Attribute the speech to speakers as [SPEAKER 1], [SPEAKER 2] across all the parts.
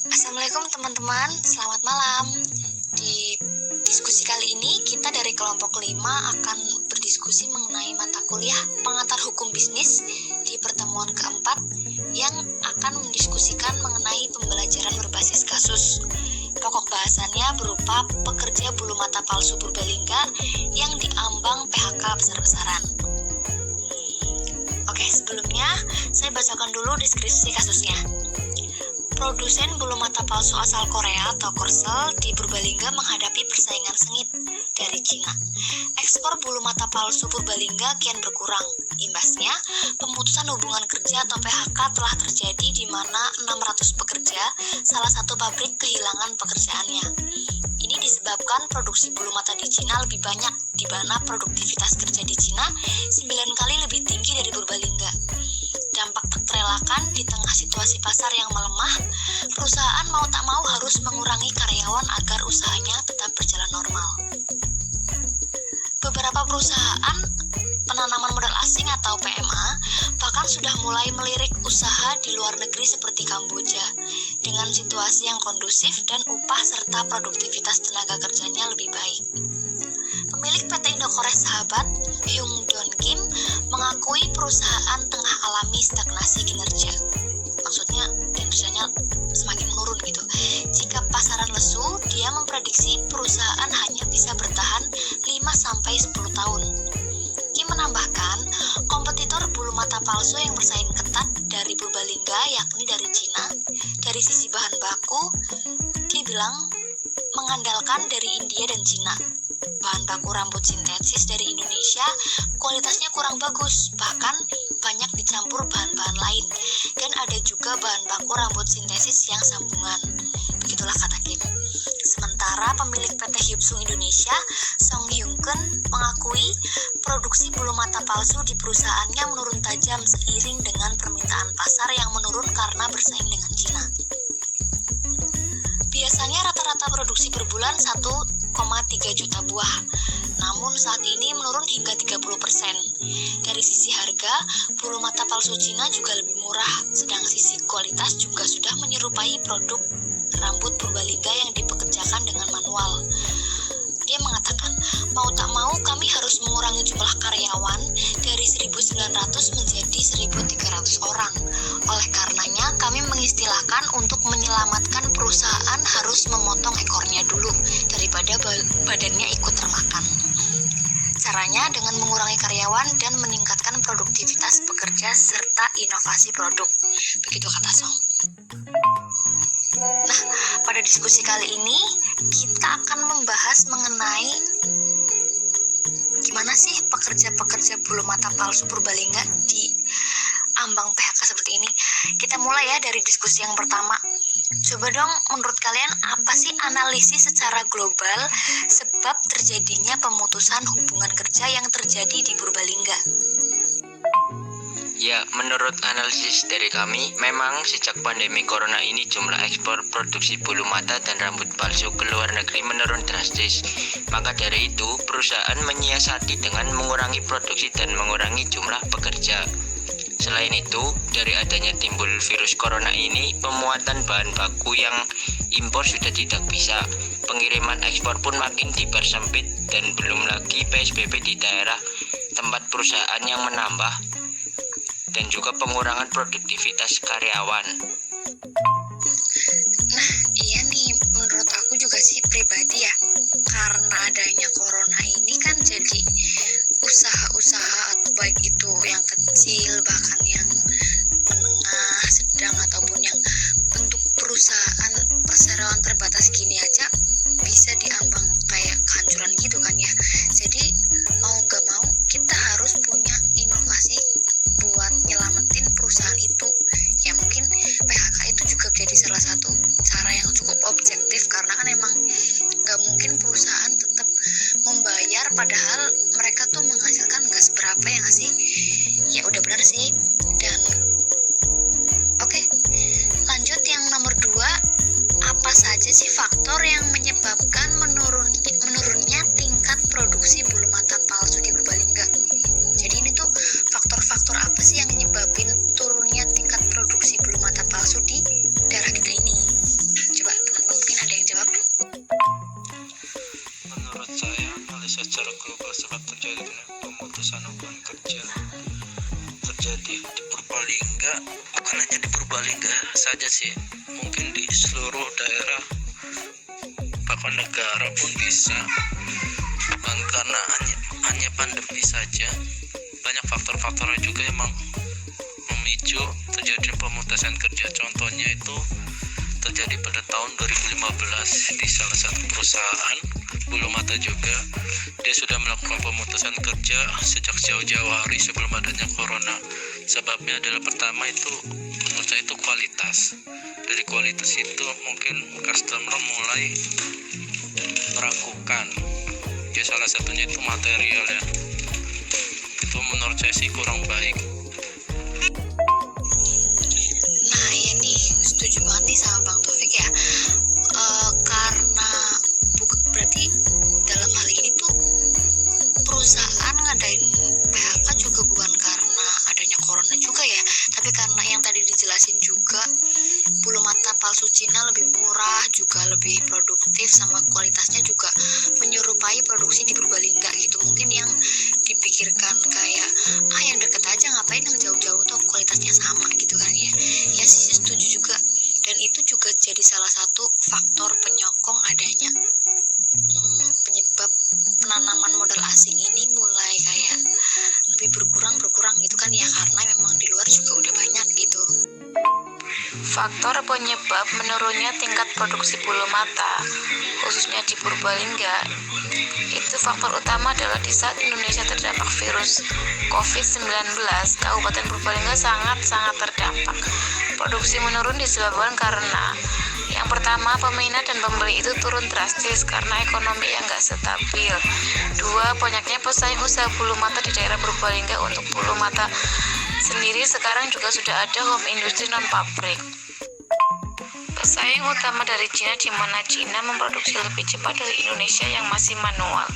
[SPEAKER 1] Assalamualaikum teman-teman, selamat malam. Di diskusi kali ini kita dari kelompok 5 akan berdiskusi mengenai mata kuliah pengantar hukum bisnis di pertemuan keempat yang akan mendiskusikan mengenai pembelajaran berbasis kasus. Pokok bahasannya berupa pekerja bulu mata palsu Purbalingga yang diambang PHK besar-besaran. Oke, sebelumnya saya bacakan dulu deskripsi kasusnya. Produsen bulu mata palsu asal Korea atau Korsel di Purbalingga menghadapi persaingan sengit dari Cina. Ekspor bulu mata palsu Purbalingga kian berkurang. Imbasnya, pemutusan hubungan kerja atau PHK telah terjadi di mana 600 pekerja, salah satu pabrik kehilangan pekerjaannya. Ini disebabkan produksi bulu mata di Cina lebih banyak, di mana produktivitas kerja di Cina 9 kali lebih tinggi dari Purbalingga. Dampak tak terelakkan di tengah situasi pasar yang melemah, perusahaan mau tak mau harus mengurangi karyawan agar usahanya tetap berjalan normal. Beberapa perusahaan penanaman modal asing atau PMA bahkan sudah mulai melirik usaha di luar negeri seperti Kamboja dengan situasi yang kondusif dan upah serta produktivitas tenaga kerjanya lebih baik. Pemilik PT Indokores Sahabat, Hyung Don Kim, mengakui perusahaan tengah alami stagnasi kinerja. Maksudnya kinerjanya semakin menurun gitu. Jika pasaran lesu, dia memprediksi perusahaan hanya bisa bertahan 5-10 tahun. Kim menambahkan, kompetitor bulu mata palsu yang bersaing ketat dari Purbalingga yakni dari Cina. Dari sisi bahan baku, dia bilang mengandalkan dari India dan Cina. Bahan baku rambut sintetis dari Indonesia kualitasnya kurang bagus, bahkan banyak dicampur bahan-bahan lain, dan ada juga bahan baku rambut sintesis yang sambungan. Begitulah kata Kim. Sementara pemilik PT Hyupsung Indonesia, Song Hyung Keun, mengakui produksi bulu mata palsu di perusahaannya menurun tajam seiring dengan permintaan pasar yang menurun karena bersaing dengan Cina. Biasanya rata-rata produksi per bulan 1,3 juta buah, namun saat ini menurun hingga 30%. Dari sisi harga, bulu mata palsu Cina juga lebih murah, sedang sisi kualitas juga sudah menyerupai produk rambut Purbalingga yang dipekerjakan dengan manual. Dia mengatakan, mau tak mau kami harus mengurangi jumlah karyawan dari 1.900 menjadi 1.300 orang. Oleh karenanya, kami mengistilahkan untuk menyelamatkan perusahaan harus memotong ekornya dulu daripada badannya ikut termakan. Caranya dengan mengurangi karyawan dan meningkatkan produktivitas pekerja serta inovasi produk. Begitu kata Song. Nah, pada diskusi kali ini kita akan membahas mengenai gimana sih pekerja-pekerja bulu mata palsu Purbalingga di ambang PHK seperti ini. Kita mulai ya dari diskusi yang pertama. Coba dong, menurut kalian apa sih analisis secara global sebab terjadinya pemutusan hubungan kerja yang terjadi di Purbalingga?
[SPEAKER 2] Ya, menurut analisis dari kami, memang sejak pandemi corona ini jumlah ekspor produksi bulu mata dan rambut palsu ke luar negeri menurun drastis. Maka dari itu, perusahaan menyiasati dengan mengurangi produksi dan mengurangi jumlah pekerja. Selain itu, dari adanya timbul virus corona ini, pemuatan bahan baku yang impor sudah tidak bisa. Pengiriman ekspor pun makin dipersempit dan belum lagi PSBB di daerah tempat perusahaan yang menambah dan juga pengurangan produktivitas karyawan.
[SPEAKER 1] Nah, iya nih, menurut aku juga sih pribadi ya, karena adanya corona ini kan jadi usaha-usaha atau baik itu yang kecil, bahkan yang menengah, sedang, ataupun yang bentuk perusahaan perseroan terbatas gini aja bisa diambang kayak kehancuran gitu kan ya. Jadi mau gak mau kita harus punya inovasi buat nyelamatin perusahaan itu. Ya mungkin PHK itu juga jadi salah satu cara yang cukup objektif, karena kan emang gak mungkin perusahaan tetap membayar padahal mereka tuh menghasilkan gak seberapa ya gak sih? Ya udah benar sih,
[SPEAKER 3] kerja terjadi di Purbalingga, bukan hanya di Purbalingga saja sih, mungkin di seluruh daerah bahkan negara pun bisa. Dan karena hanya pandemi saja, banyak faktor-faktornya juga emang memicu terjadi pemutasan kerja. Contohnya itu terjadi pada tahun 2015 di salah satu perusahaan bulu mata juga. Dia sudah melakukan pemutasan kerja sejak jauh-jauh hari sebelum adanya corona. Sebabnya adalah pertama itu menurut saya itu kualitas. Dari kualitas itu mungkin customer mulai meragukan. Ya salah satunya itu material ya. Itu menurut saya sih kurang baik.
[SPEAKER 1] Nah ya nih, setuju banget nih sama Bang Taufik ya. Karena berarti dalam hal ini tuh perusahaan ngadain PHK juga bukan karena adanya corona juga ya, tapi karena yang tadi dijelasin juga, bulu mata palsu Cina lebih murah, juga lebih produktif, sama kualitasnya juga menyerupai produksi di Purbalingga gitu. Mungkin yang dipikirkan kayak yang deket aja, ngapain yang jauh-jauh, tuh kualitasnya sama gitu kan ya. Ya sih setuju juga, dan itu juga jadi salah satu faktor penyokong adanya penyebab penanaman modal asing ini mulai kayak lebih berkurang gitu kan ya, karena memang di luar juga udah banyak gitu. Faktor penyebab menurunnya tingkat produksi bulu mata khususnya di Purbalingga itu faktor utama adalah di saat Indonesia terdampak virus COVID-19, Kabupaten Purbalingga sangat terdampak. Produksi menurun disebabkan karena yang pertama, peminat dan pembeli itu turun drastis karena ekonomi yang gak stabil. Dua, banyaknya pesaing usaha bulu mata di daerah Purbalingga. Untuk bulu mata sendiri sekarang juga sudah ada home industri non pabrik. Pesaing utama dari Cina, di mana Cina memproduksi lebih cepat dari Indonesia yang masih manual.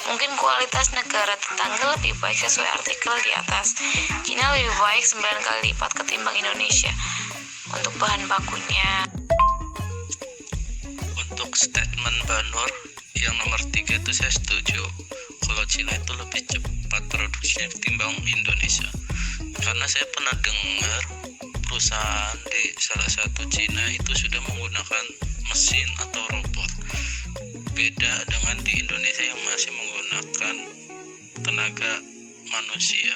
[SPEAKER 1] Mungkin kualitas negara tetangga lebih baik sesuai artikel di atas. Cina lebih baik 9 kali lipat ketimbang Indonesia untuk bahan bakunya.
[SPEAKER 3] Untuk statement Banur yang nomor 3 itu saya setuju. Kalau Cina itu lebih cepat produksinya ketimbang Indonesia. Karena saya pernah dengar perusahaan di salah satu Cina itu sudah menggunakan mesin atau robot. Beda dengan di Indonesia yang masih menggunakan tenaga manusia.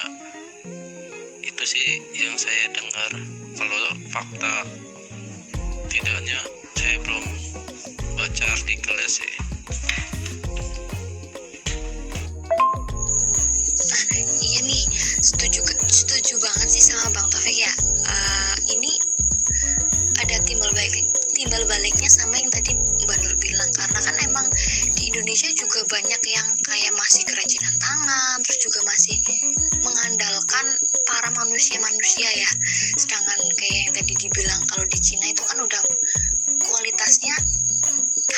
[SPEAKER 3] Itu sih yang saya dengar. Kalau fakta tidaknya saya belum baca artikelnya sih.
[SPEAKER 1] Iya nih, setuju banget sih sama Bang Taufik ya. Ini ada timbal baliknya sama yang tadi Mbak Nur bilang, karena kan emang di Indonesia juga banyak yang kayak masih kerajinan tangan, terus juga masih mengandalkan para manusia ya. Sedangkan kayak yang tadi dibilang kalau di Cina itu kan udah kualitasnya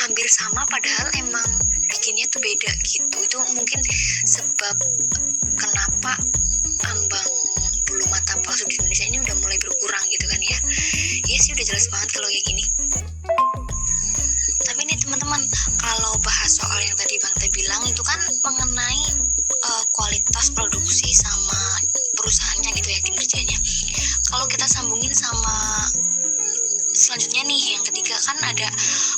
[SPEAKER 1] hampir sama, padahal emang bikinnya tuh beda gitu. Itu mungkin sebab kenapa ambang bulu mata palsu di Indonesia ini udah mulai berkurang gitu kan ya. Iya sih, udah jelas banget kalau kayak gini. Tapi nih teman-teman, kalau bahas soal yang tadi Bang Teh bilang itu kan mengenai kualitas produksi sama perusahaannya gitu ya, kinerjanya. Kalau kita sambungin sama selanjutnya nih, yang ketiga kan ada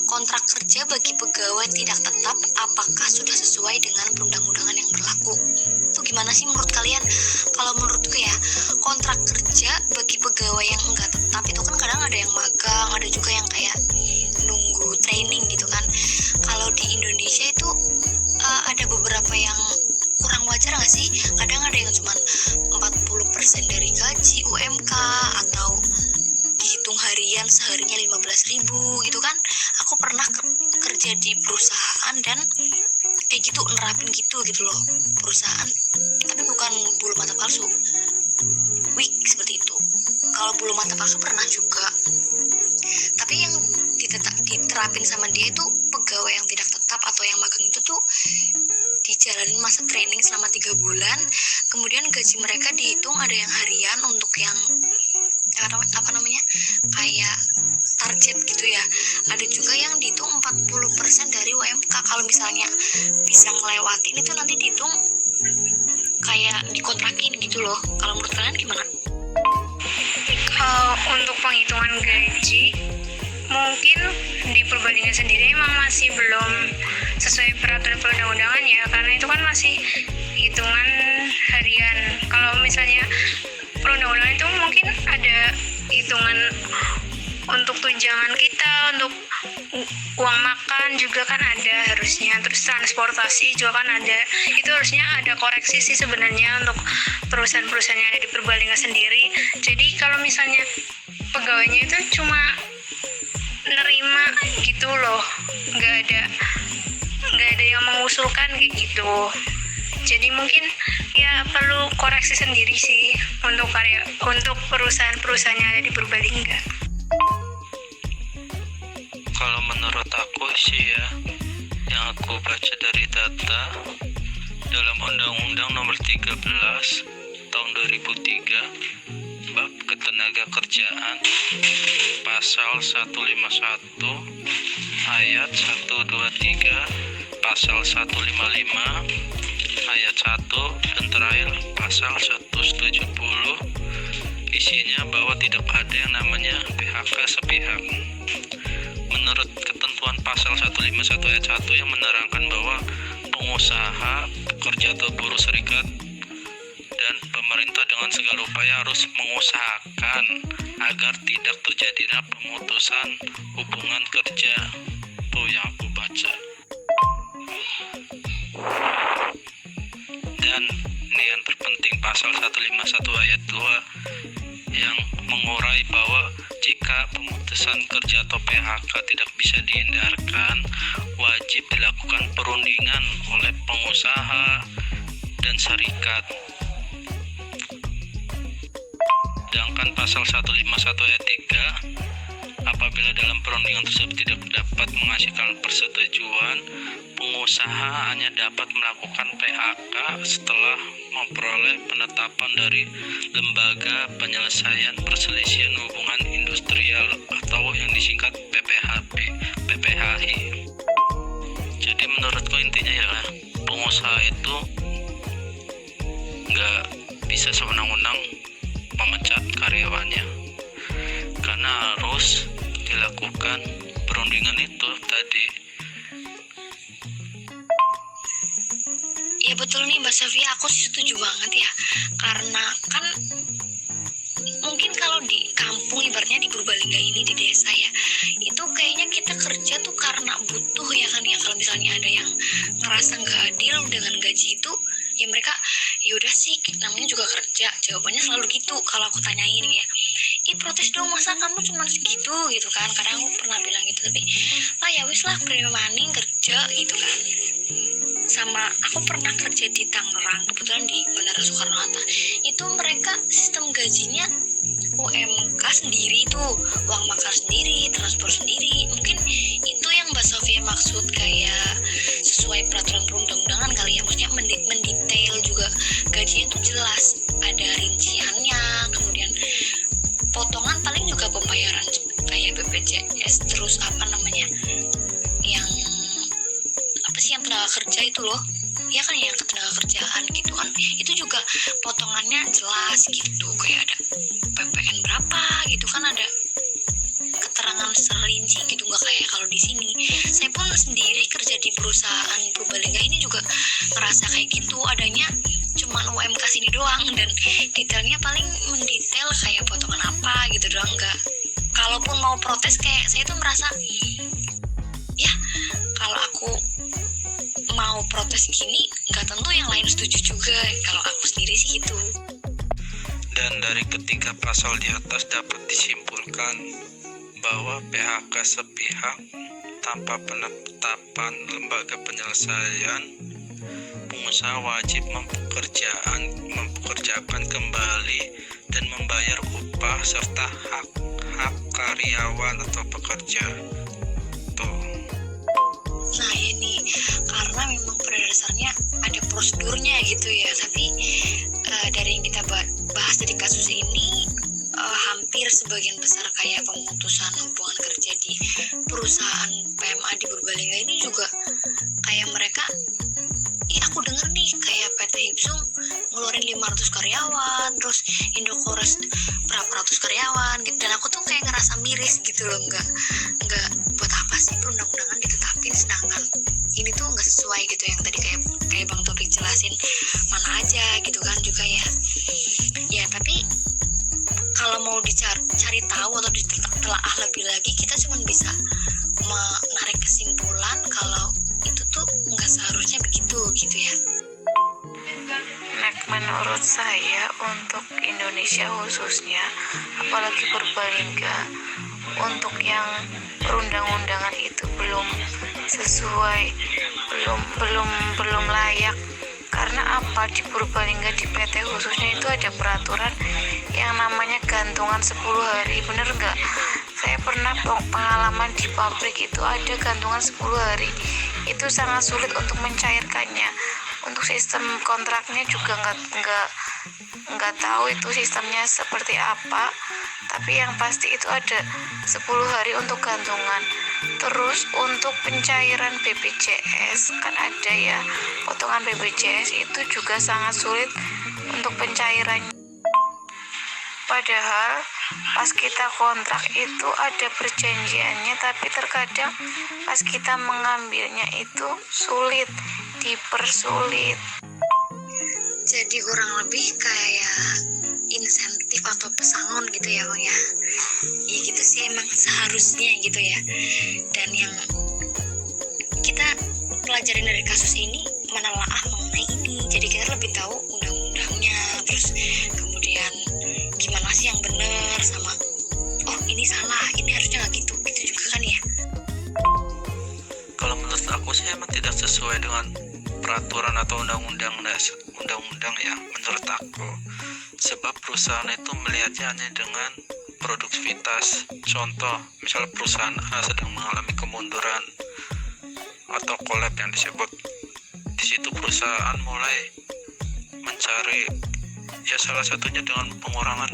[SPEAKER 1] kontrak kerja bagi pegawai tidak tetap, apakah sudah sesuai dengan perundang-undangan yang berlaku? Itu gimana sih menurut kalian? Kalau menurutku ya, kontrak kerja bagi pegawai yang enggak tetap itu kan kadang ada yang magang, ada juga yang kayak nunggu training gitu kan. Kalau di Indonesia itu ada beberapa yang kurang wajar nggak sih? Kadang ada yang cuma 40% dari gaji UMK, atau dihitung harian, seharinya 15.000 gitu kan. Aku pernah kerja di perusahaan dan kayak gitu, nerapin gitu loh perusahaan, tapi bukan bulu mata palsu, wig seperti itu. Kalau bulu mata palsu pernah juga, tapi yang diterapin sama dia itu pegawai yang tidak tetap atau yang magang itu tuh dijalanin masa training selama 3 bulan, kemudian gaji mereka dihitung ada yang harian untuk yang apa namanya kayak target gitu ya. Ada juga yang dihitung 40% dari UMK. Kalau misalnya bisa ngelewatin itu nanti dihitung kayak dikontrakin gitu loh. Kalau menurut kalian gimana?
[SPEAKER 4] Kalau untuk penghitungan gaji, mungkin di Purbalingga sendiri emang masih belum sesuai peraturan perundang-undangan ya, karena itu kan masih hitungan harian. Kalau misalnya perundang-undangan itu mungkin ada hitungan untuk tunjangan kita, untuk uang makan juga kan ada harusnya, terus transportasi juga kan ada. Itu harusnya ada koreksi sih sebenarnya untuk perusahaan-perusahaan yang ada di Purbalingga sendiri. Jadi kalau misalnya pegawainya itu cuma nerima gitu loh, nggak ada yang mengusulkan kayak gitu. Jadi mungkin ya perlu koreksi sendiri sih untuk perusahaan-perusahaan yang ada di Purbalingga.
[SPEAKER 3] Kalau menurut aku sih ya, yang aku baca dari data dalam Undang-Undang Nomor 13 Tahun 2003 Bab Ketenagakerjaan Pasal 151 Ayat 123, Pasal 155 Ayat 1, dan terakhir Pasal 170, isinya bahwa tidak ada yang namanya PHK sepihak. Menurut ketentuan pasal 151 ayat 1 yang menerangkan bahwa pengusaha, pekerja atau buruh serikat, dan pemerintah dengan segala upaya harus mengusahakan agar tidak terjadinya pemutusan hubungan kerja. Tuh yang aku baca. Dan ini yang terpenting, pasal 151 ayat 2 yang mengurai bahwa jika pemutusan kerja atau PHK tidak bisa dihindarkan, wajib dilakukan perundingan oleh pengusaha dan serikat. Sedangkan pasal 151 ayat 3, apabila dalam perundingan tersebut tidak dapat menghasilkan persetujuan, pengusaha hanya dapat melakukan PHK setelah memperoleh penetapan dari Lembaga Penyelesaian Perselisihan Hubungan Industrial atau yang disingkat PPHI. Jadi menurutku intinya ya, pengusaha itu nggak bisa sewenang-wenang memecat karyawannya, karena harus dilakukan perundingan itu tadi.
[SPEAKER 1] Ya betul nih Mbak Safia, aku sih setuju banget ya. Karena kan mungkin kalau di kampung, ibaratnya di Purbalingga ini, di desa ya, itu kayaknya kita kerja tuh karena butuh ya kan ya. Kalau misalnya ada yang ngerasa nggak adil dengan gaji itu, ya mereka yaudah sih namanya juga kerja. Jawabannya selalu gitu kalau aku tanyain ya, protes dong, masa kamu cuma segitu gitu kan. Kadang aku pernah bilang gitu, tapi lah ya wis lah, premaning kerja gitu kan. Sama aku pernah kerja di Tangerang, kebetulan di Bandara Soekarno-Hatta. Itu mereka sistem gajinya UMK sendiri tuh, uang makan sendiri, transport sendiri. Mungkin itu yang Mbak Sofia maksud kayak sesuai peraturan perundang-undangan kali ya. Maksudnya mendetail juga, gajinya tuh jelas, ada rinciannya. Kemudian potongan paling juga pembayaran kayak BPJS, terus apa namanya, yang apa sih, yang tenaga kerja itu loh ya kan, yang ketenaga kerjaan gitu kan, itu juga potongannya jelas gitu, kayak ada PPN berapa gitu kan, ada keterangan serinci gitu, nggak kayak kalau di sini. Saya pun sendiri kerja di perusahaan Purbalingga ini juga ngerasa kayak gitu, adanya cuman UMK sini doang, dan detailnya paling mendetail kayak potongan apa gitu doang. Enggak, kalaupun mau protes kayak saya tuh merasa ya kalau aku mau protes gini nggak tentu yang lain setuju juga, kalau aku sendiri sih gitu.
[SPEAKER 3] Dan dari ketiga pasal di atas dapat disimpulkan bahwa PHK sepihak tanpa penetapan lembaga penyelesaian, pengusaha wajib mempekerjakan kembali dan membayar upah serta hak karyawan atau pekerja. Tuh.
[SPEAKER 1] Nah ini karena memang pada dasarnya ada prosedurnya gitu ya, tapi dari yang kita bahas dari kasus ini, hampir sebagian besar kayak pemutusan hubungan kerja di perusahaan PMA di Purbalingga ini juga kayak mereka, aku aku denger nih kayak PT Hipsung ngeluarin 500 karyawan, terus Indokores berapa ratus karyawan gitu. Dan aku tuh kayak ngerasa miris gitu loh, nggak buat apa sih perundang-undangan ditetapin sedangkan ini tuh nggak sesuai gitu, yang tadi kayak Bang Topik jelasin mana aja gitu kan juga ya. Tapi kalau mau cari tahu atau ditelaah lebih lagi, kita cuma bisa menarik kesimpulan kalau itu tuh nggak seharusnya begitu gitu ya.
[SPEAKER 5] Menurut saya untuk Indonesia khususnya, apalagi Purbalingga, untuk yang perundang-undangan itu belum sesuai, belum layak. Karena apa? Di Purbalingga, di PT khususnya itu ada peraturan yang namanya gantungan 10 hari. Bener nggak? Saya pernah pengalaman di pabrik itu ada gantungan 10 hari. Itu sangat sulit untuk mencairkannya. Untuk sistem kontraknya juga nggak tahu itu sistemnya seperti apa. Tapi yang pasti itu ada 10 hari untuk gantungan. Terus untuk pencairan BPJS, kan ada ya potongan BPJS, itu juga sangat sulit untuk pencairannya. Padahal pas kita kontrak itu ada perjanjiannya, tapi terkadang pas kita mengambilnya itu sulit, dipersulit.
[SPEAKER 1] Jadi kurang lebih kayak insentif atau pesangon gitu ya Bang ya. Ya gitu sih emang seharusnya gitu ya. Dan yang kita pelajarin dari kasus ini menelaah mengenai ini. Jadi kita lebih tahu undang-undangnya, terus kemudian gimana sih yang benar sama oh ini salah, ini harusnya nggak gitu juga kan ya.
[SPEAKER 3] Kalau menurut aku sih emang tidak sesuai dengan peraturan atau undang-undang ya menurut aku. Sebab perusahaan itu melihatnya hanya dengan produktivitas. Contoh, misalnya perusahaan A sedang mengalami kemunduran atau collab yang disebut. Di situ perusahaan mulai mencari ya salah satunya dengan pengurangan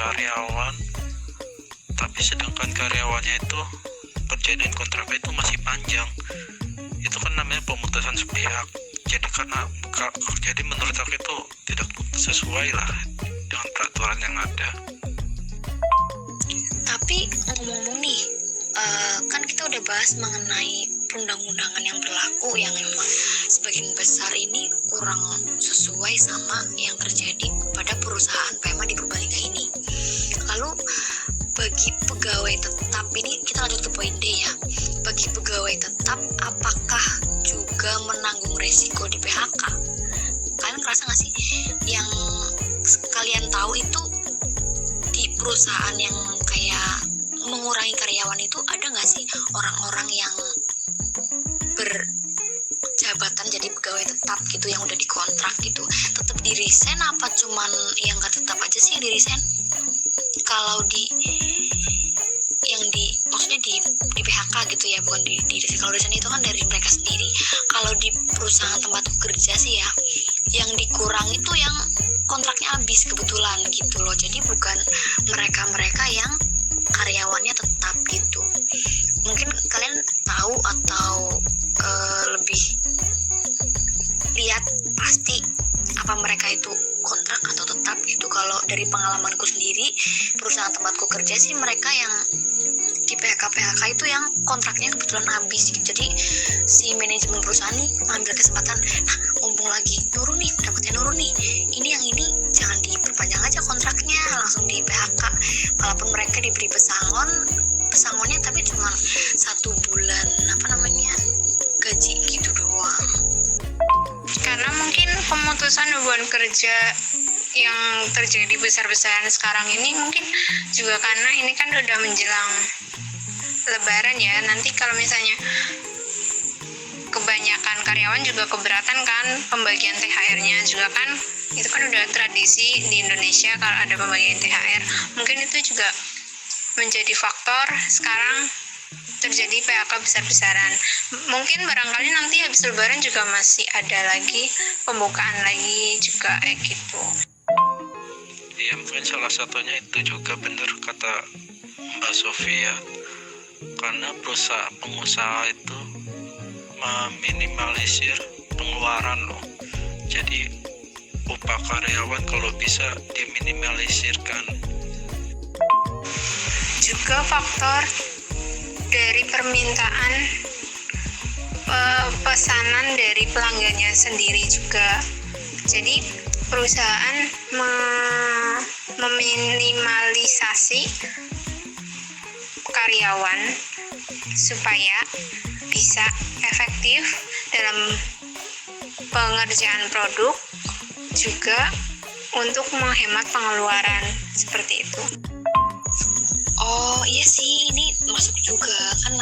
[SPEAKER 3] karyawan. Tapi sedangkan karyawannya itu perjanjian kontraknya itu masih panjang. Itu kan namanya pemutusan sepihak. Jadi menurut aku itu tidak sesuai lah dengan peraturan yang ada.
[SPEAKER 1] Tapi ngomong-ngomong nih, kan kita udah bahas mengenai perundang-undangan yang berlaku yang memang sebagian besar ini kurang sesuai sama yang terjadi pada perusahaan PMA di Purbalingga ini. Lalu bagi pegawai tetap ini, kita lanjut ke poin D ya. Bagi pegawai tetap, apakah juga menanggung resiko di PHK? Kalian ngerasa nggak sih yang kalian tahu itu di perusahaan yang kayak mengurangi karyawan itu ada nggak sih orang-orang yang berjabatan jadi pegawai tetap gitu yang udah dikontrak gitu tetap di resign, apa cuman yang nggak tetap aja sih yang di resign? Kalau maksudnya di PHK gitu ya, bukan di kalau resign itu kan dari mereka sendiri. Kalau di perusahaan tempat kerja sih ya, yang dikurangi itu yang kontraknya habis kebetulan gitu loh. Jadi bukan mereka yang karyawannya tetap gitu. Mungkin kalian tahu atau lebih lihat pasti apa mereka itu kontrak atau tetap gitu. Kalau dari pengalamanku sendiri, perusahaan tempatku kerja sih mereka yang di PHK itu yang kontraknya kebetulan habis. Jadi si manajemen perusahaan nih mengambil kesempatan, nah mumpung lagi nurun nih, dapatnya nurun nih, ini yang ini jangan diperpanjang aja kontraknya, langsung di PHK. Walaupun mereka diberi pesangonnya tapi cuma 1 bulan gaji gitu doang.
[SPEAKER 4] Karena mungkin pemutusan hubungan kerja yang terjadi besar-besaran sekarang ini mungkin juga karena ini kan udah menjelang Lebaran ya. Nanti kalau misalnya kebanyakan karyawan juga keberatan kan pembagian THR-nya juga kan, itu kan udah tradisi di Indonesia kalau ada pembagian THR. Mungkin itu juga menjadi faktor sekarang terjadi PHK besar-besaran. Mungkin barangkali nanti habis Lebaran juga masih ada lagi pembukaan lagi juga kayak gitu.
[SPEAKER 3] Iya, mungkin salah satunya itu juga benar kata Mbak Sofia, karena pengusaha itu meminimalisir pengeluaran loh. Jadi upah karyawan kalau bisa diminimalisirkan.
[SPEAKER 4] Juga faktor dari permintaan pesanan dari pelanggannya sendiri juga. Jadi perusahaan meminimalisasi karyawan supaya bisa efektif dalam pengerjaan produk, juga untuk menghemat pengeluaran, seperti itu.
[SPEAKER 1] Oh iya sih, ini masuk juga kan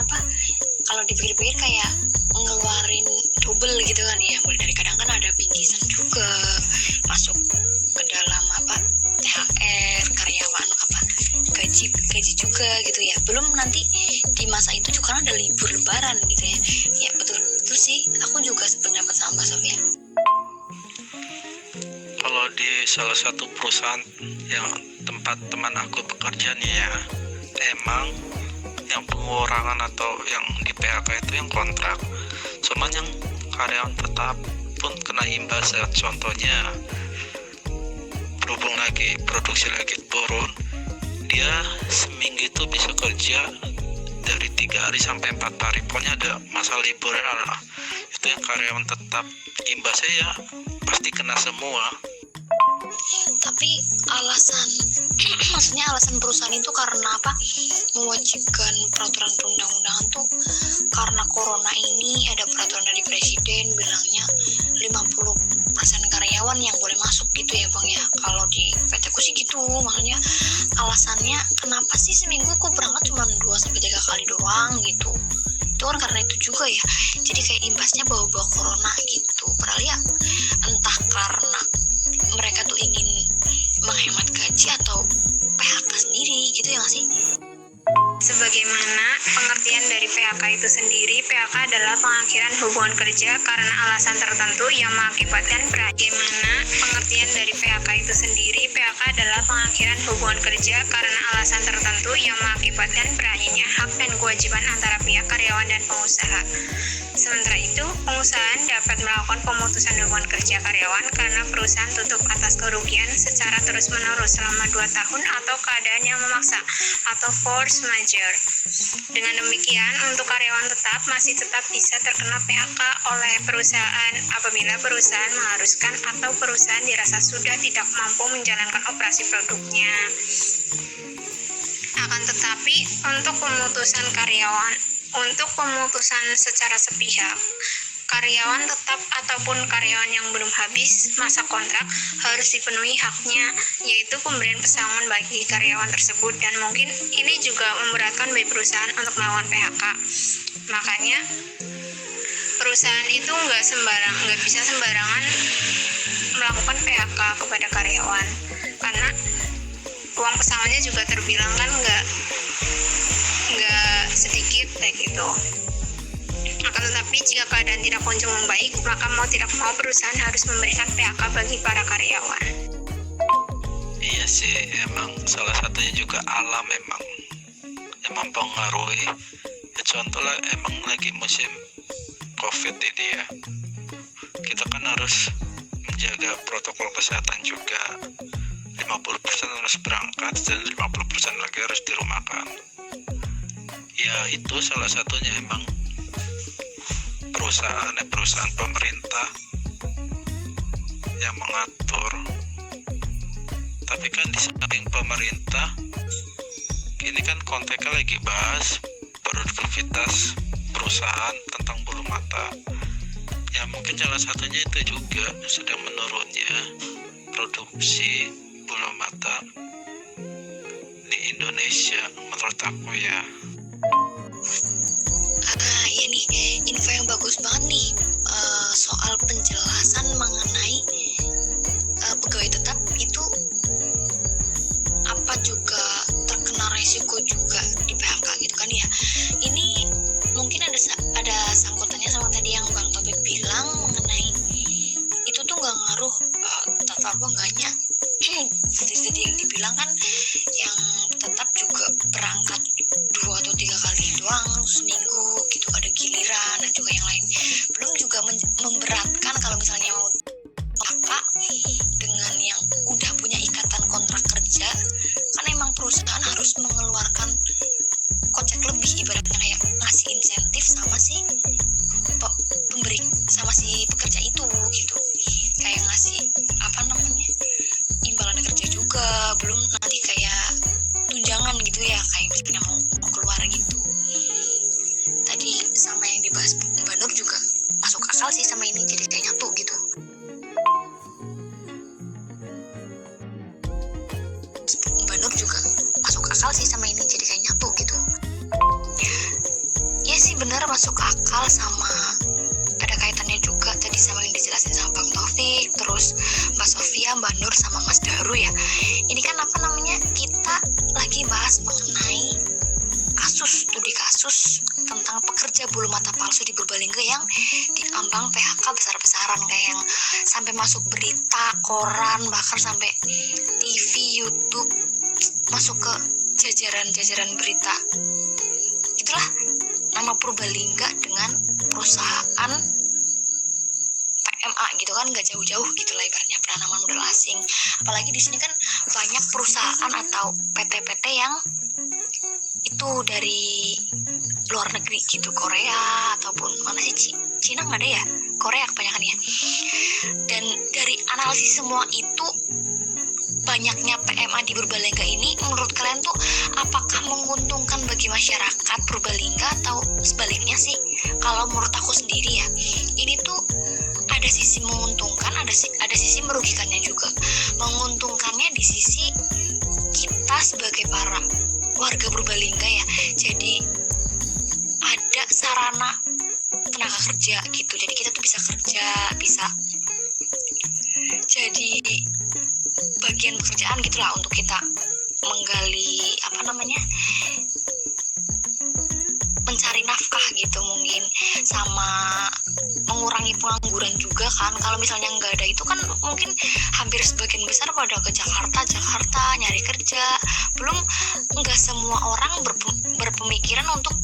[SPEAKER 1] kalau dipikir-pikir kayak ngeluarin double gitu kan ya, mulai dari kadang kan ada bingkisan juga masuk ke dalam THR karyawan, gaji juga gitu ya, belum nanti di masa itu juga kan ada libur lebaran gitu ya. Ya betul sih, aku juga sependapat sama Mbak Sofia.
[SPEAKER 3] Kalau di salah satu perusahaan yang tempat teman aku bekerja nih ya, emang yang pengurangan atau yang di PHK itu yang kontrak, cuman yang karyawan tetap pun kena imbas ya. Contohnya berhubung lagi produksi lagi turun, dia seminggu itu bisa kerja dari 3 hari sampai 4 hari, pokoknya ada masa liburan lah. Itu yang karyawan tetap imbasnya ya pasti kena semua.
[SPEAKER 1] Tapi maksudnya alasan perusahaan itu karena mewajibkan peraturan perundang-undangan tuh karena corona ini, ada peraturan dari presiden bilangnya 50% karyawan yang boleh masuk gitu ya Bang ya. Kalau di PT ku sih gitu, maksudnya alasannya kenapa sih seminggu aku berangkat cuma 2-3 kali doang gitu. Itu kan karena itu juga ya, jadi kayak imbasnya bawa-bawa corona gitu. Padahal ya entah karena mereka tuh ingin menghemat gaji atau PHK sendiri gitu ya nggak sih?
[SPEAKER 4] Sebagaimana pengertian dari PHK itu sendiri, PHK adalah pengakhiran hubungan kerja karena alasan tertentu yang mengakibatkan bagaimana pengertian dari PHK itu sendiri, PHK adalah pengakhiran hubungan kerja karena alasan tertentu yang mengakibatkan berakhirnya hak dan kewajiban antara pihak karyawan dan pengusaha. Sementara itu, pengusaha dapat melakukan pemutusan hubungan kerja karyawan karena perusahaan tutup atas kerugian secara terus-menerus selama 2 tahun atau keadaan yang memaksa atau force majeure. Dengan demikian, untuk karyawan masih tetap bisa terkena PHK oleh perusahaan apabila perusahaan mengharuskan atau perusahaan dirasa sudah tidak mampu menjalankan operasi produknya. Akan tetapi, untuk pemutusan secara sepihak, karyawan tetap ataupun karyawan yang belum habis masa kontrak harus dipenuhi haknya, yaitu pemberian pesangon bagi karyawan tersebut, dan mungkin ini juga memberatkan bagi perusahaan untuk melakukan PHK. Makanya perusahaan itu nggak bisa sembarangan melakukan PHK kepada karyawan, karena uang pesangonnya juga terbilang kan nggak sedikit kayak gitu. Akan tetapi jika keadaan tidak kunjung membaik, maka mau tidak mau perusahaan harus memberikan PHK bagi para karyawan.
[SPEAKER 3] Iya sih, emang salah satunya juga alam emang mempengaruhi. Ya, contoh lah, emang lagi musim COVID ini ya, kita kan harus menjaga protokol kesehatan juga. 50% harus berangkat dan 50% lagi harus dirumahkan. Ya itu salah satunya emang perusahaan pemerintah yang mengatur. Tapi kan di samping pemerintah, ini kan konteksnya lagi bahas produktivitas perusahaan tentang bulu mata. Ya mungkin salah satunya itu juga sedang menurunnya produksi bulu mata di Indonesia menurut aku ya.
[SPEAKER 1] Iya nih, info yang bagus banget nih soal penjelasan mengenai pegawai tetap itu apa juga terkena resiko juga di PHK gitu kan ya. Ini mungkin ada sangkutannya sama tadi yang Bang Topik bilang mengenai itu tuh nggak ngaruh, tata apa enggaknya seperti tadi yang dibilang kan, yang tetap juga berangkat 2 atau 3 kali doang seminggu gitu, ada giliran dan juga yang lain. Belum juga memberatkan kalau misalnya mau kakak dengan yang udah punya ikatan kontrak kerja, kan emang perusahaan harus mengeluarkan kocek lebih, ibaratnya kayak ngasih insentif sama si pemberi, sama si pekerja itu gitu, kayak ngasih imbalan kerja juga, belum nanti kayak tunjangan gitu ya, kayak misalnya mau keluar gitu. Tadi sama yang dibahas Mbak Nur juga masuk akal sih sama ini, jadi kayak nyatu gitu. Mbak Nur juga masuk akal sih sama ini, jadi kayak nyatu gitu. Ya sih benar, masuk akal, sama ada kaitannya juga tadi sama yang dijelasin sama Bang Taufik, terus Mbak Sofia, Mbak Nur, sama Mas Daru ya. Ini kan kita lagi bahas mengenai studi kasus tentang pekerja bulu mata palsu di Purbalingga yang diambang PHK besar-besaran, kayak yang sampai masuk berita, koran, bahkan sampai TV, YouTube, masuk ke jajaran berita. Itulah nama Purbalingga dengan perusahaan PMA gitu kan, nggak jauh-jauh gitu lah ibaratnya, penanaman modal asing. Apalagi di sini kan banyak perusahaan atau PT-PT yang itu dari luar negeri gitu, Korea ataupun mana sih, Cina nggak ada ya, Korea kebanyakan ya. Dan dari analisis semua itu, banyaknya PMA di Purbalingga ini, menurut kalian tuh apakah menguntungkan bagi masyarakat Purbalingga atau sebaliknya sih? Kalau menurut aku sendiri ya, ini tuh ada sisi menguntungkan, ada sisi merugikannya juga. Menguntungkannya di sisi kita sebagai para warga Purbalingga ya, jadi ada sarana tenaga kerja gitu, jadi kita tuh bisa kerja, bisa jadi bagian pekerjaan gitulah untuk kita menggali mencari nafkah gitu mungkin, sama mengurangi pengangguran juga kan. Kalau misalnya nggak ada itu kan mungkin hampir sebagian besar pada ke Jakarta nyari kerja. Belum nggak semua orang berpemikiran untuk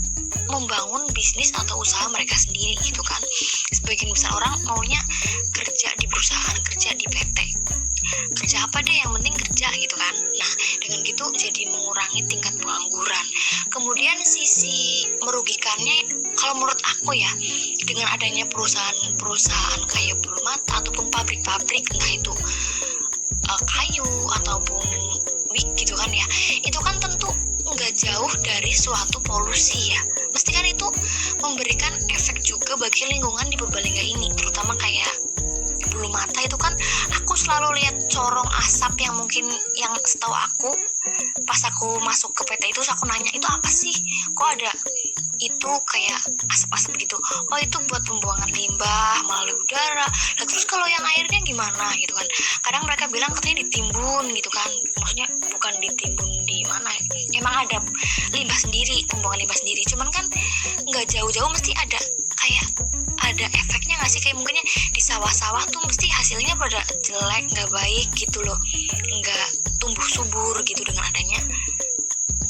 [SPEAKER 1] membangun bisnis atau usaha mereka sendiri gitu kan. Sebagian besar orang maunya kerja di perusahaan, kerja di PT, kerja apa deh yang penting kerja gitu kan. Nah dengan gitu jadi mengurangi tingkat pengangguran. Kemudian sisi merugikannya kalau menurut aku ya, dengan adanya perusahaan kayak bulu mata ataupun pabrik-pabrik, entah itu kayu ataupun wig gitu kan ya, itu kan tentu nggak jauh dari suatu polusi ya. Mesti kan itu memberikan efek juga bagi lingkungan di Purbalingga ini, terutama kayak bulu mata itu kan aku selalu lihat corong asap yang mungkin, yang setahu aku pas aku masuk ke PT itu aku nanya itu apa sih, kok ada itu kayak asap-asap gitu. Oh itu buat pembuangan limbah melalui udara. Nah terus kalau yang airnya gimana gitu kan, kadang mereka bilang katanya ditimbun gitu kan, maksudnya bukan ditimbun di mana, emang ada limbah sendiri, pembuangan limbah sendiri, cuman kan nggak jauh-jauh mesti ada kayak ada efeknya nggak sih, kayak mungkinnya di sawah-sawah tuh mesti hasilnya pada jelek, nggak baik gitu loh, nggak tumbuh subur gitu dengan adanya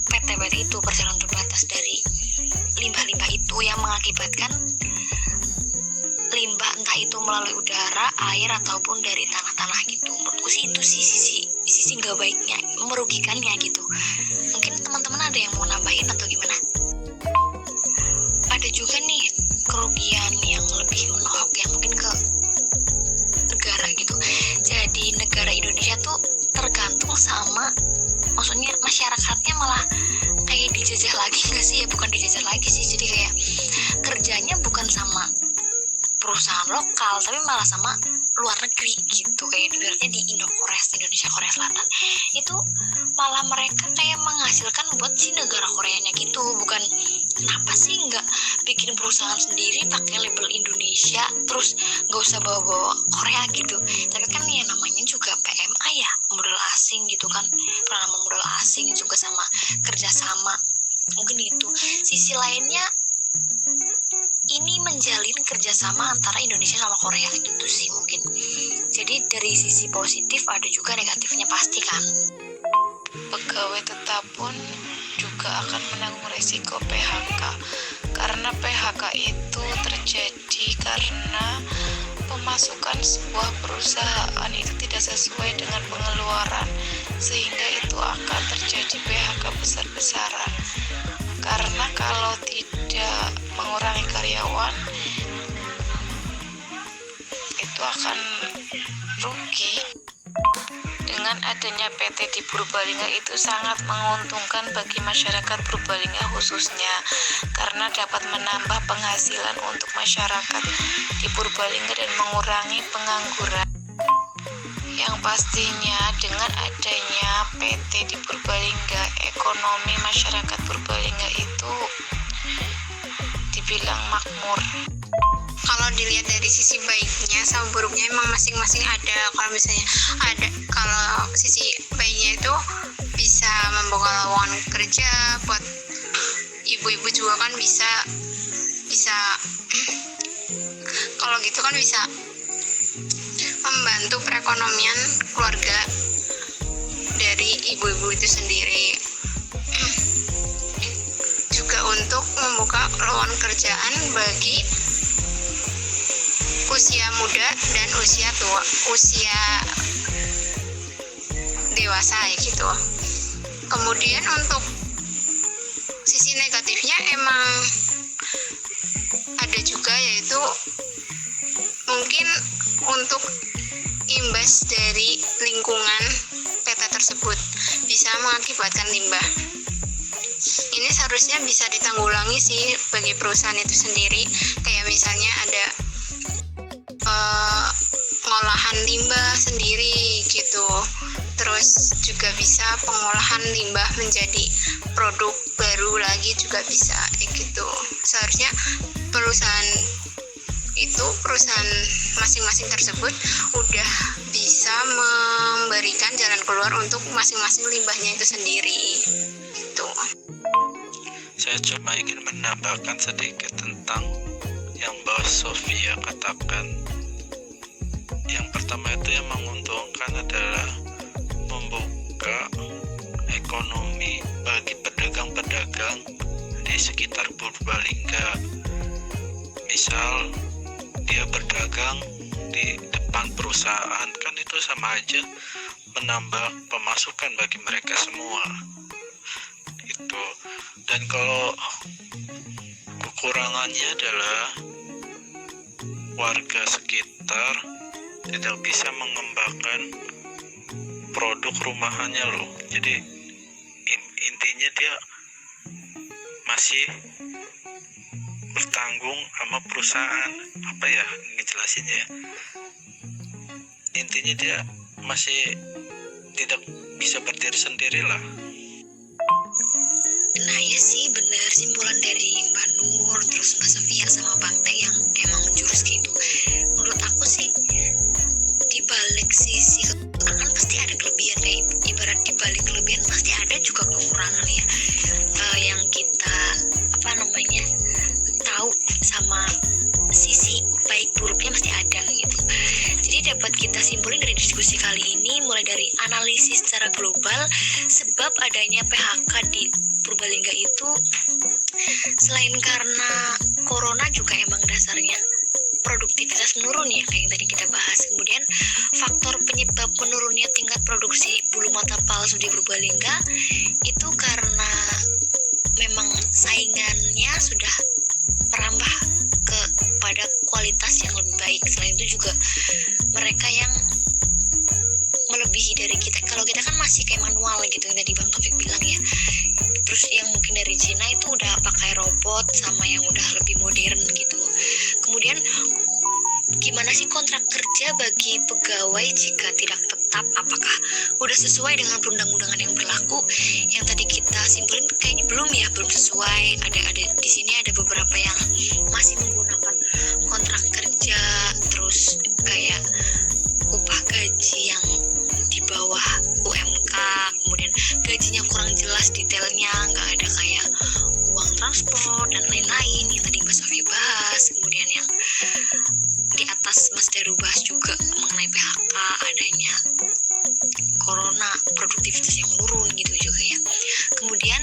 [SPEAKER 1] PT-PT itu, perseroan terbatas dari limbah-limbah itu yang mengakibatkan limbah entah itu melalui udara, air ataupun dari tanah-tanah gitu. Menurutku sih itu sih sisi nggak baiknya, merugikannya gitu. Mungkin teman-teman ada yang mau nambahin atau gimana? Ada juga nih kerugian yang lebih menohok yang mungkin ke negara gitu. Jadi negara Indonesia tuh tergantung sama, maksudnya masyarakatnya malah kayak dijajah lagi nggak sih ya, bukan dijajah lagi sih, jadi kayak kerjanya bukan sama perusahaan lokal tapi malah sama luar negeri gitu, kayak ibaratnya di Indonesia Korea Selatan itu malah mereka kayak menghasilkan buat si negara Koreanya gitu. Bukan kenapa sih nggak bikin perusahaan sendiri pakai label Indonesia terus nggak usah bawa-bawa Korea gitu. Tapi kan ya namanya juga PMA ya, modal asing gitu kan, penanaman modal asing juga sama kerjasama, mungkin itu. Sisi lainnya ini menjalin kerjasama antara Indonesia sama Korea gitu sih mungkin. Jadi dari sisi positif ada juga negatifnya pasti kan.
[SPEAKER 5] Pegawai tetap pun juga akan menanggung resiko PHK, karena PHK itu terjadi karena pemasukan sebuah perusahaan itu tidak sesuai dengan pengeluaran, sehingga itu akan terjadi PHK besar-besaran. Karena kalau tidak mengurangi karyawan, itu akan rugi. Dengan adanya PT di Purbalingga itu sangat menguntungkan bagi masyarakat Purbalingga khususnya, karena dapat menambah penghasilan untuk masyarakat di Purbalingga dan mengurangi pengangguran. Yang pastinya dengan adanya PT di Purbalingga, ekonomi masyarakat Purbalingga itu dibilang makmur.
[SPEAKER 4] Kalau dilihat dari sisi baiknya sama buruknya emang masing-masing ada. Kalau sisi baiknya itu bisa membuka lowongan kerja buat ibu-ibu juga kan bisa kalau gitu kan bisa membantu perekonomian keluarga dari ibu-ibu itu sendiri. Juga untuk membuka lowongan kerjaan bagi usia muda dan usia dewasa ya gitu. Kemudian untuk sisi negatifnya emang ada juga, yaitu mungkin untuk imbas dari lingkungan PT tersebut bisa mengakibatkan limbah. Ini seharusnya bisa ditanggulangi sih bagi perusahaan itu sendiri, kayak misalnya ada pengolahan limbah sendiri gitu. Terus juga bisa pengolahan limbah menjadi produk baru lagi juga bisa gitu. Seharusnya perusahaan masing-masing tersebut udah bisa memberikan jalan keluar untuk masing-masing limbahnya itu sendiri gitu.
[SPEAKER 3] Saya cuma ingin menambahkan sedikit tentang yang Mbak Sofia katakan. Yang pertama itu yang menguntungkan adalah membuka ekonomi bagi pedagang-pedagang di sekitar Purbalingga. Misal dia berdagang di depan perusahaan, kan itu sama aja menambah pemasukan bagi mereka semua itu. Dan kalau kekurangannya adalah warga sekitar tidak bisa mengembangkan produk rumahannya loh. Jadi intinya dia masih bertanggung sama perusahaan. Apa ya ngejelasinnya ya, intinya dia masih tidak bisa berdiri sendiri lah.
[SPEAKER 1] Nah ya sih bener simpulan dari Mbak Nur, terus Mbak Sofia sama Bang Teng yang emang menjurus gitu. Menurut aku sih di balik sisi kekurangan pasti ada kelebihan, kayak ibarat di balik kelebihan pasti ada juga kekurangan ya. Yang kita tahu sama sisi baik buruknya pasti ada gitu. Jadi dapat kita simpulin dari diskusi kali ini, mulai dari analisis secara global sebab adanya PHK di Purbalingga itu selain karena corona juga emang dasarnya produktivitas menurun ya kayak yang tadi kita bahas. Kemudian faktor penyebab menurunnya tingkat produksi bulu mata palsu di Purbalingga itu karena memang saingannya sudah merambah kepada kualitas yang lebih baik. Selain itu juga mereka yang melebihi dari kita. Kalau kita kan masih kayak manual gitu yang tadi Bang Taufik bilang ya. Terus yang mungkin dari Cina itu udah pakai robot sama yang udah lebih modern gitu. Kemudian gimana sih kontrak kerja bagi pegawai jika tidak tetap? Apakah udah sesuai dengan perundang-undangan yang berlaku? Yang tadi kita simpulin kayaknya belum sesuai. Ada di sini ada beberapa yang masih menggunakan kontrak kerja, terus kayak upah gaji yang di bawah UMK, kemudian gajinya kurang jelas detailnya, nggak ada kayak uang transport dan lain-lain yang tadi Mbak Sofia bahas, kemudian yang di atas Mas Daru bahas juga mengenai PHK, adanya corona, produktivitas yang menurun gitu juga ya. Kemudian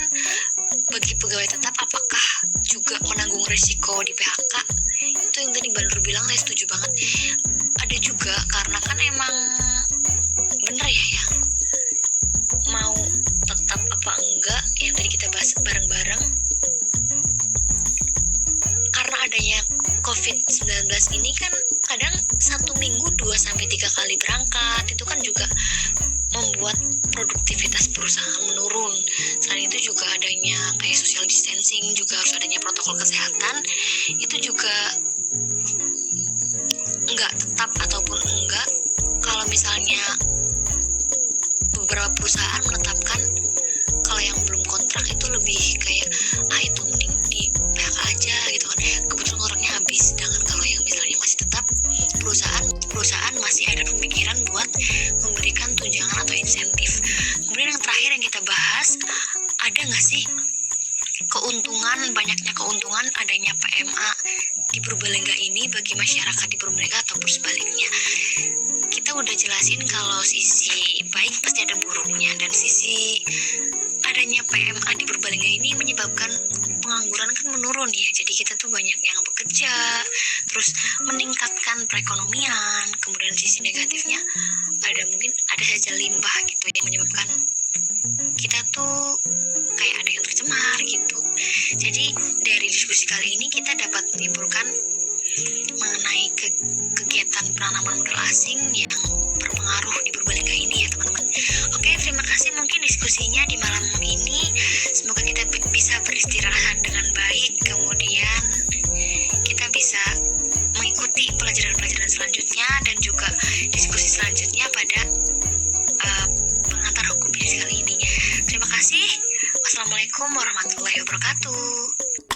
[SPEAKER 1] bagi pegawai tetap apakah juga menanggung risiko di PHK? Itu yang tadi Mbak Nur bilang, saya setuju banget. Ada juga, karena kan emang bener ya, mau tetap apa enggak yang tadi kita bahas bareng-bareng, karena adanya COVID-19 ini kan kadang 1 minggu 2-3 kali berangkat, itu kan juga membuat produktivitas perusahaan menurun. Selain itu juga adanya kayak social distancing, juga harus adanya protokol kesehatan, itu juga enggak tetap ataupun enggak. Kalau misalnya beberapa perusahaan menetapkan kalau yang belum kontrak itu lebih kayak itu mending di PHK aja gitu kan, kebetulan kontraknya habis. Sedangkan kalau yang misalnya masih tetap, perusahaan masih ada pemikiran buat memberikan tunjangan atau insentif. Kemudian yang terakhir yang kita bahas, ada nggak sih banyaknya keuntungan adanya PMA di Purbalingga ini bagi masyarakat di Purbalingga ataupun sebaliknya? Kita udah jelasin kalau sisi baik pasti ada buruknya, dan sisi adanya PMA di Purbalingga ini menyebabkan pengangguran kan menurun ya. Jadi kita tuh banyak yang bekerja, terus meningkatkan perekonomian. Kemudian sisi negatifnya ada saja limbah gitu yang menyebabkan kita tuh kayak ada yang tercemar gitu. Jadi dari diskusi kali ini kita dapat menyimpulkan mengenai kegiatan penanaman modal asing yang berpengaruh di Purbalingga ini ya teman-teman. Oke, terima kasih mungkin diskusinya di malam ini. Semoga kita bisa beristirahat dengan baik, kemudian kita bisa mengikuti pelajaran-pelajaran selanjutnya dan juga diskusi selanjutnya pada pengantar hukum bisnis kali ini. Terima kasih. Wassalamualaikum warahmatullahi wabarakatuh.